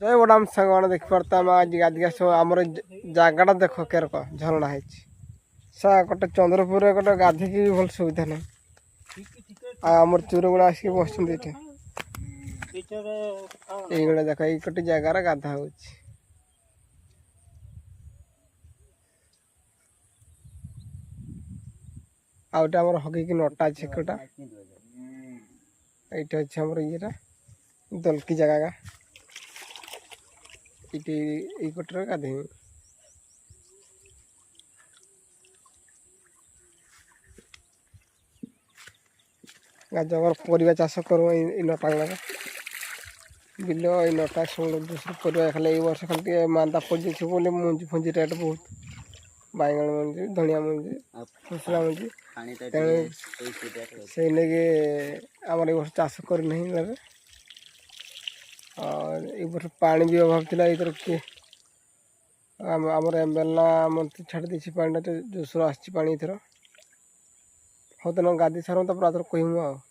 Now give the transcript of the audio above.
जय बड़ाम सांग देख पारता आज गाधिका सब आम जगटा देख केरक झरणा है सा गोटे चंद्रपुर गोटे गाधिक भी भल सुविधा ना आमर चूर गुड़ा आसिक बस ये देख ये गोटे जगार गाधा हो आउटा आमर हकी की नटा छेकटा ये अच्छे आमर ये दलकी जगह ये कटर गाधे गाजर परिवा चाष करूँ नटा गुड़ा बिल ये नटा सब दूसरे परिवा खाली ये वर्ष खाली मांदा पड़ी बोले मंजी फंजी रेट बहुत बैगण मंजी धनिया मंजी मसला मंजी से आम वर्ष चाष करना और ये वर्ष पानी भी अभाव था इधर किए आमर एमएलए मंत्री छाड़ देसी पानी जोशर आसी इथर हाँ तो गाधी सारूँ कह